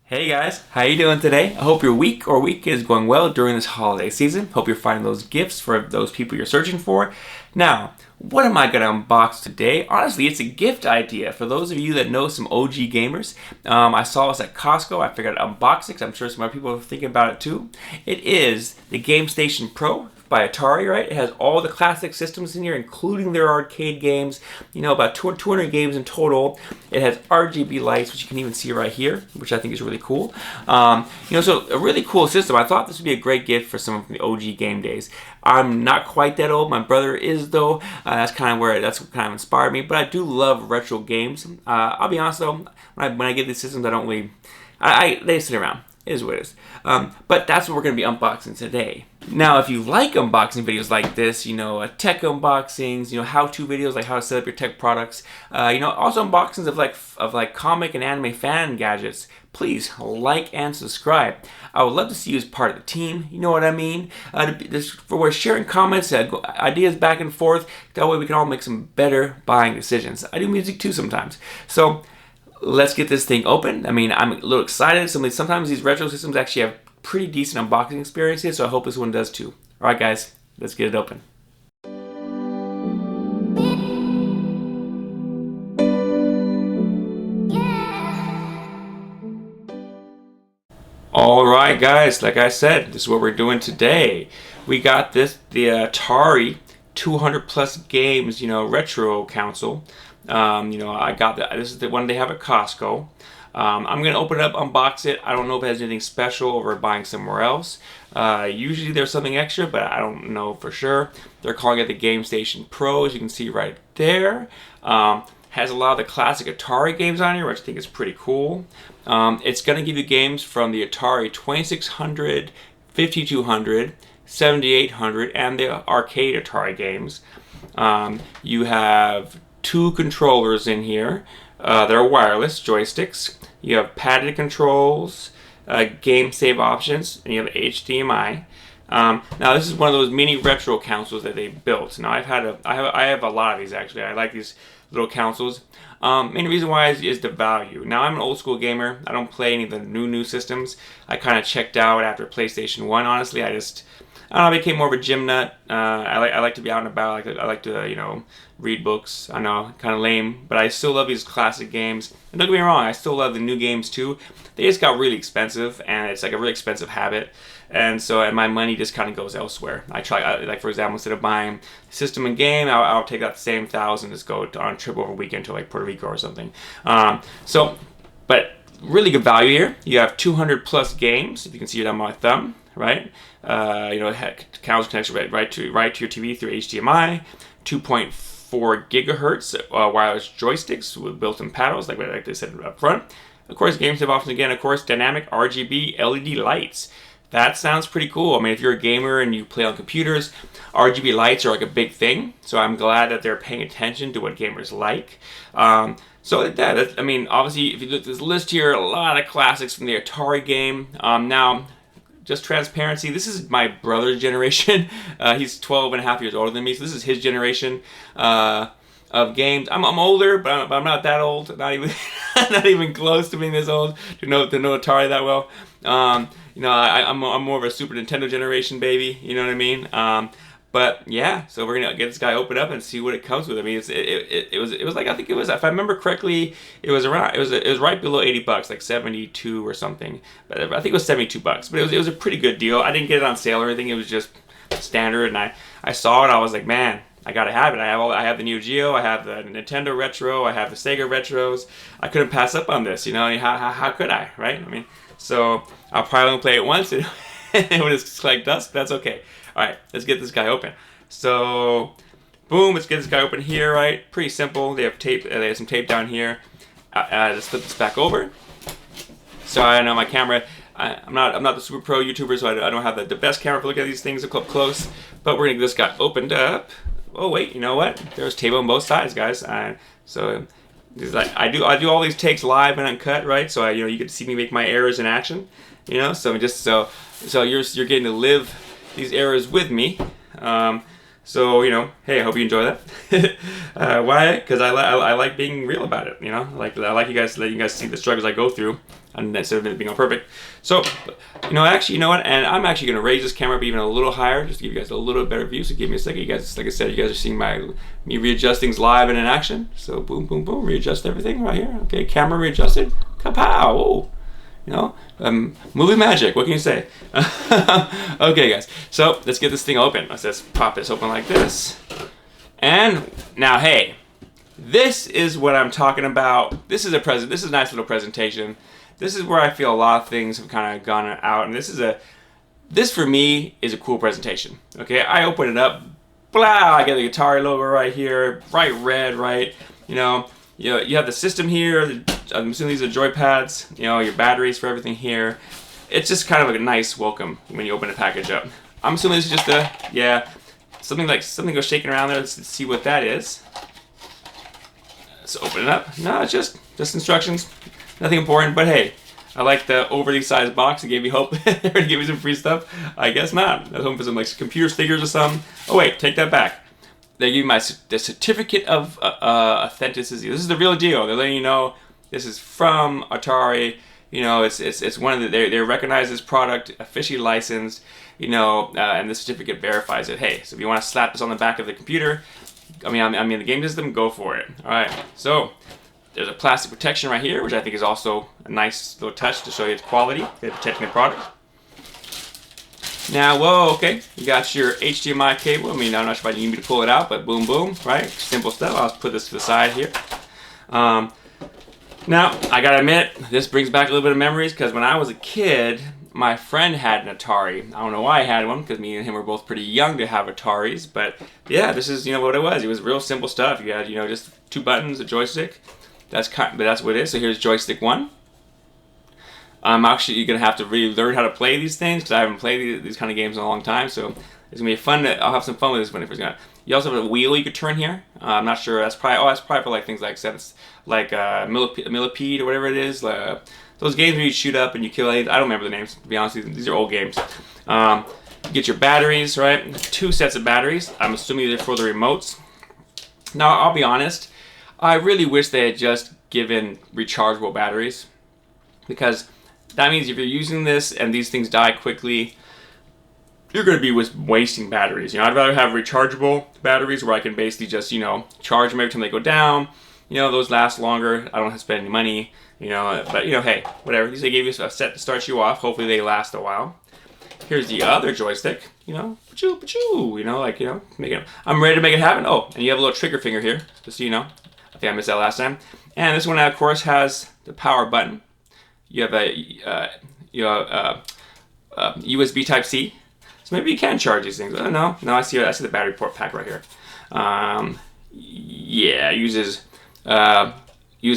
Hey guys, how you doing today? I hope your week or weekend is going well during this holiday season. Hope you're finding those gifts for those people you're searching for. Now, what am I going to unbox today? Honestly, it's a gift idea. For those of you that know some OG gamers, I saw this at Costco. I figured I'd unbox it because I'm sure some other people are thinking about it too. It is the Gamestation Pro by Atari, right? It has all the classic systems in here, including their arcade games. You know, about 200 games in total. It has RGB lights, which you can even see right here, which I think is really cool. So a really cool system. I thought this would be a great gift for someone from the OG game days. I'm not quite that old. My brother is, though. That's what kind of inspired me. But I do love retro games. I'll be honest, though, when I get these systems, I don't really... they sit around. It is what it is. But that's what we're going to be unboxing today. Now, if you like unboxing videos like this, tech unboxings, how-to videos like how to set up your tech products, also unboxings of like comic and anime fan gadgets, please like and subscribe. I would love to see you as part of the team. You know what I mean? We're sharing comments, ideas back and forth. That way we can all make some better buying decisions. I do music too sometimes. So let's get this thing open. I mean, I'm a little excited. Sometimes these retro systems actually have pretty decent unboxing experiences, so I hope this one does too. All right, guys, let's get it open. All right, guys, like I said, this is what we're doing today. We got the Atari 200 plus games, retro console. I got that. This is the one they have at Costco. I'm going to open it up, unbox it. I don't know if it has anything special over buying somewhere else. Usually there's something extra, but I don't know for sure. They're calling it the Gamestation Pro, as you can see right there. Has a lot of the classic Atari games on here, which I think is pretty cool. It's going to give you games from the Atari 2600, 5200, 7800, and the arcade Atari games. You have two controllers in here. They're wireless joysticks. You have padded controls, game save options, and you have HDMI. Now this is one of those mini retro consoles that they built. Now I have a lot of these actually. I like these little consoles. Main reason why is the value. Now I'm an old school gamer. I don't play any of the new systems. I kind of checked out after PlayStation 1. Honestly, I don't know, I became more of a gym nut. I like to be out and about. I like to read books. I know, kind of lame, but I still love these classic games. And don't get me wrong, I still love the new games too. They just got really expensive, and it's like a really expensive habit. And so my money just kind of goes elsewhere. Like for example, instead of buying system and game, I'll take that same $1,000, just go on a trip over a weekend to like Puerto Rico or something. But really good value here. You have 200 plus games, if you can see it on my thumb, right? Console connection right to your TV through HDMI, 2.4 gigahertz wireless joysticks with built-in paddles, like they said up front. Of course, game save options again. Of course, dynamic RGB LED lights. That sounds pretty cool. I mean, if you're a gamer and you play on computers, RGB lights are like a big thing. So I'm glad that they're paying attention to what gamers like. Obviously, if you look at this list here, a lot of classics from the Atari game. Now, just transparency, this is my brother's generation. He's 12 and a half years older than me, so this is his generation of games. I'm older, but I'm not that old. Not even not even close to being this old to know Atari that well. I'm more of a Super Nintendo generation baby. You know what I mean? But yeah, so we're gonna get this guy open up and see what it comes with. I mean, it was like, I think it was, if I remember correctly, it was right below $80, like 72 or something. But I think it was $72. But it was a pretty good deal. I didn't get it on sale or anything. It was just standard, and I saw it. I was like, man, I gotta have it. I have the Neo Geo. I have the Nintendo Retro. I have the Sega Retros. I couldn't pass up on this. How could I, right? I mean, so I'll probably only play it once, and when it's like dust, that's okay. All right, let's get this guy open. So, boom, let's get this guy open here, right? Pretty simple. They have tape. They have some tape down here. Just flip this back over. So I know my camera. I'm not the super pro YouTuber, so I don't have the best camera for looking at these things up close. But we're gonna get this guy opened up. Oh wait, you know what? There's tape on both sides, guys. So I do all these takes live and uncut, right? So you get to see me make my errors in action. So you're getting to live these errors with me. Hey, I hope you enjoy that. Why? Because I like being real about it. I like letting you guys see the struggles I go through. instead of it being all perfect. So, actually, you know what? And I'm actually going to raise this camera up even a little higher just to give you guys a little better view. So give me a second. You guys, like I said, you guys are seeing me readjusting live and in action. So boom, boom, boom, readjust everything right here. Okay, camera readjusted. Kapow! Whoa. Movie magic. What can you say? Okay, guys. So let's get this thing open. Let's just pop this open like this. And now, hey, this is what I'm talking about. This is a nice little presentation. This is where I feel a lot of things have kind of gone out, and this for me is a cool presentation. Okay, I open it up, blah, I get the Atari logo right here, bright red, right? You have the system here. I'm assuming these are joypads. Your batteries for everything here. It's just kind of a nice welcome when you open the package up. I'm assuming this is just something goes shaking around there. Let's see what that is. Let's open it up. No, it's just instructions. Nothing important, but hey, I like the overly sized box. It gave me hope. They're gonna give me some free stuff. I guess not. I was hoping for some computer stickers or something. Oh wait, take that back. They give me the certificate of authenticity. This is the real deal. They're letting you know this is from Atari. It's one of they recognize this product, officially licensed. And the certificate verifies it. Hey, so if you want to slap this on the back of the computer, I mean the game system, go for it. All right, so. There's a plastic protection right here, which I think is also a nice little touch to show you its quality. They're protecting the product. Now, whoa, okay. You got your HDMI cable. I'm not sure if you need me to pull it out, but boom, boom, right? Simple stuff. I'll put this to the side here. Now, I gotta admit, this brings back a little bit of memories because when I was a kid, my friend had an Atari. I don't know why I had one because me and him were both pretty young to have Ataris, but yeah, this is what it was. It was real simple stuff. You had just 2 buttons, a joystick. That's what it is. So here's joystick 1. Actually, you're gonna have to really learn how to play these things because I haven't played these kind of games in a long time. So it's gonna be fun. I'll have some fun with this when it first got. You also have a wheel you could turn here. I'm not sure. That's probably for things like Millipede or whatever it is. Those games where you shoot up and you kill aliens. I don't remember the names. To be honest with you, these are old games. You get your batteries, right? 2 sets of batteries. I'm assuming they're for the remotes. Now, I'll be honest. I really wish they had just given rechargeable batteries because that means if you're using this and these things die quickly, you're going to be wasting batteries. I'd rather have rechargeable batteries where I can basically just, charge them every time they go down. Those last longer. I don't have to spend any money, but, hey, whatever. At least they gave you a set to start you off. Hopefully they last a while. Here's the other joystick, pachoo, I'm ready to make it happen. Oh, and you have a little trigger finger here, just so you know. I think I missed that last time. And this one, of course, has the power button. You have a USB Type-C. So maybe you can charge these things. Oh, no, I see the battery port pack right here. Yeah, use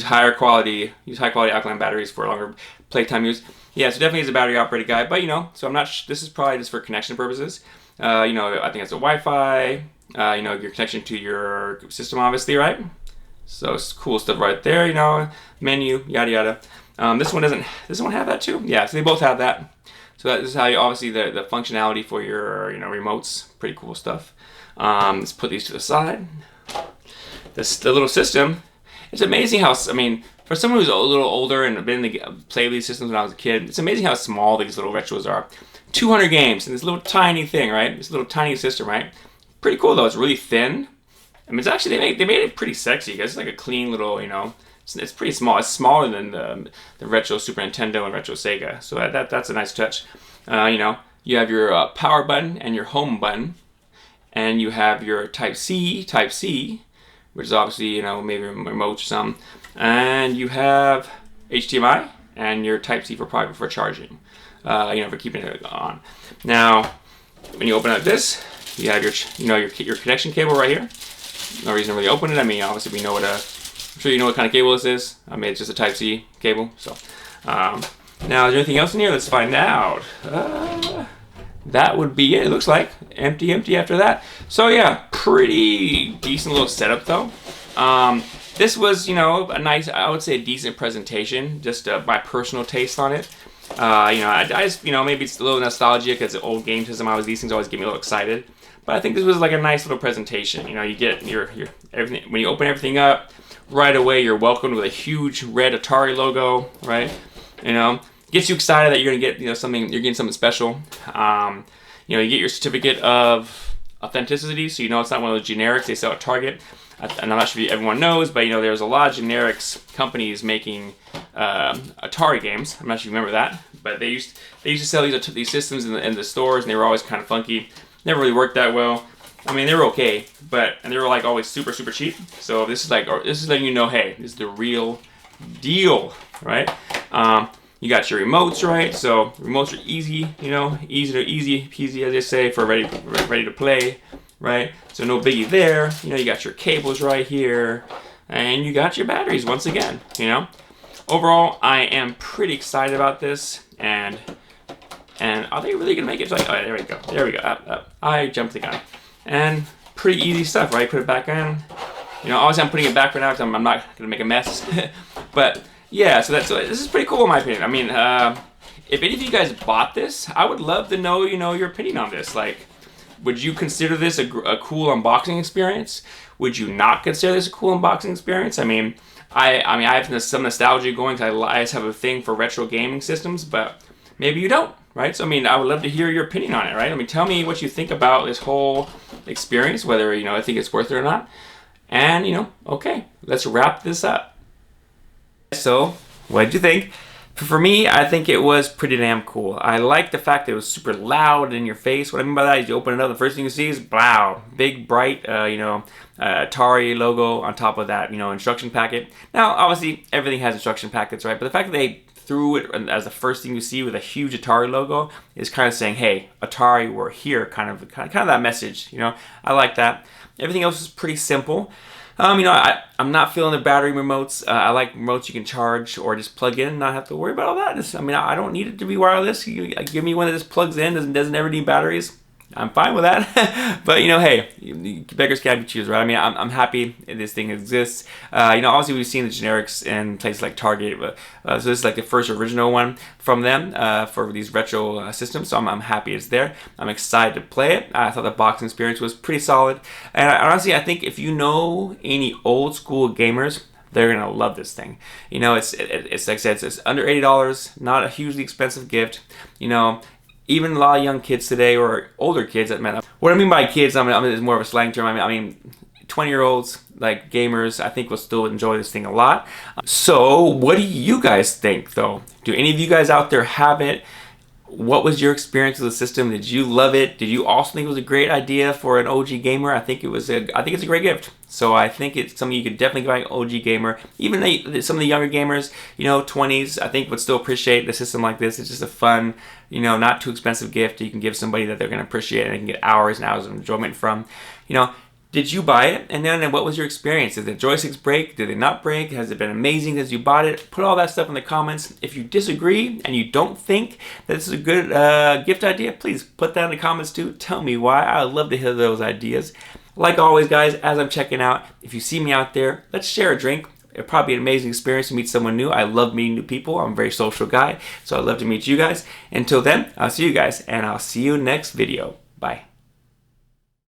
high quality alkaline batteries for longer playtime use. Yeah, so definitely is a battery operated guide, but so I'm not. This is probably just for connection purposes. I think it's a Wi-Fi. Your connection to your system, obviously, right? So it's cool stuff right there. Menu, yada yada. This one doesn't. This one have that too? Yeah, so they both have that. So this is how you obviously the functionality for your remotes. Pretty cool stuff. Let's put these to the side. The little system. It's amazing how for someone who's a little older and been in the play these systems when I was a kid, it's amazing how small these little retros are. 200 games in this little tiny thing, right? This little tiny system, right? Pretty cool though. It's really thin. It's actually they made it pretty sexy because it's like a clean little it's pretty small. It's smaller than the retro Super Nintendo and retro Sega. So that's a nice touch. You have your power button and your home button, and you have your Type C, which is obviously maybe remote or something, and you have HDMI and your Type C for charging. For keeping it on. Now, when you open up this, you have your connection cable right here. No reason to really open it. Obviously we know I'm sure you know what kind of cable this is. It's just a Type C cable. So, now is there anything else in here? Let's find out. That would be it. It looks like empty after that. So yeah, pretty decent little setup though. This was a nice, I would say a decent presentation. Just my personal taste on it. I just maybe it's a little nostalgia because the old game system these things always get me a little excited. But I think this was like a nice little presentation. You get your everything when you open everything up right away. You're welcomed with a huge red Atari logo, right? You know, gets you excited that you're gonna get something. You're getting something special. You get your certificate of authenticity, so it's not one of those generics they sell at Target. And I'm not sure if everyone knows, but there's a lot of generics companies making Atari games. I'm not sure if you remember that, but they used to sell these systems in the stores, and they were always kind of funky. Never really worked that well. I mean, they were okay, and they were like always super cheap. So this is letting hey, this is the real deal, right? You got your remotes, right? So remotes are easy, easy peasy, as they say, for ready to play, right? So no biggie there. You got your cables right here, and you got your batteries once again. Overall, I am pretty excited about this, and are they really gonna make it? Like, oh, there we go. Up. I jumped the gun, and pretty easy stuff, right? Put it back in. Obviously I'm putting it back for now because I'm not gonna make a mess, but. Yeah, so this is pretty cool in my opinion. I mean, if any of you guys bought this, I would love to know, your opinion on this. Like, would you consider this a cool unboxing experience? Would you not consider this a cool unboxing experience? I mean, I have some nostalgia going because I just have a thing for retro gaming systems, but maybe you don't, right? So, I mean, I would love to hear your opinion on it, right? I mean, tell me what you think about this whole experience, whether, I think it's worth it or not. And, okay, let's wrap this up. So, what did you think? For me, I think it was pretty damn cool. I like the fact that it was super loud in your face. What I mean by that is you open it up, the first thing you see is wow, big bright, Atari logo on top of that, instruction packet. Now, obviously, everything has instruction packets, right? But the fact that they threw it as the first thing you see with a huge Atari logo is kind of saying, hey, Atari, we're here, kind of that message. I like that. Everything else is pretty simple. I'm not feeling the battery remotes. I like remotes you can charge or just plug in and not have to worry about all that. I don't need it to be wireless. You give me one that just plugs in, doesn't ever need batteries. I'm fine with that. But, hey, beggars can't be choosers, right? I mean, I'm happy this thing exists. Obviously we've seen the generics in places like Target. So this is like the first original one from them for these retro systems. So I'm happy it's there. I'm excited to play it. I thought the boxing experience was pretty solid. And honestly, I think if you know any old school gamers, they're gonna love this thing. It's like I said, it's under $80, not a hugely expensive gift. Even a lot of young kids today, or older kids, that meant. What I mean by kids, I mean it's more of a slang term. I mean 20-year-olds, like gamers, I think will still enjoy this thing a lot. So, what do you guys think, though? Do any of you guys out there have it? What was your experience with the system? Did you love it? Did you also think it was a great idea for an OG gamer? I think it's a great gift. So I think it's something you could definitely buy an OG gamer. Even some of the younger gamers, 20s, I think would still appreciate the system like this. It's just a fun, not too expensive gift you can give somebody that they're going to appreciate and they can get hours and hours of enjoyment from. Did you buy it? And then what was your experience? Did the joysticks break? Did they not break? Has it been amazing as you bought it? Put all that stuff in the comments. If you disagree and you don't think that this is a good gift idea, please put that in the comments too. Tell me why. I would love to hear those ideas. Like always, guys, as I'm checking out, if you see me out there, let's share a drink. It'll probably be an amazing experience to meet someone new. I love meeting new people. I'm a very social guy, so I'd love to meet you guys. Until then, I'll see you guys, and I'll see you next video. Bye.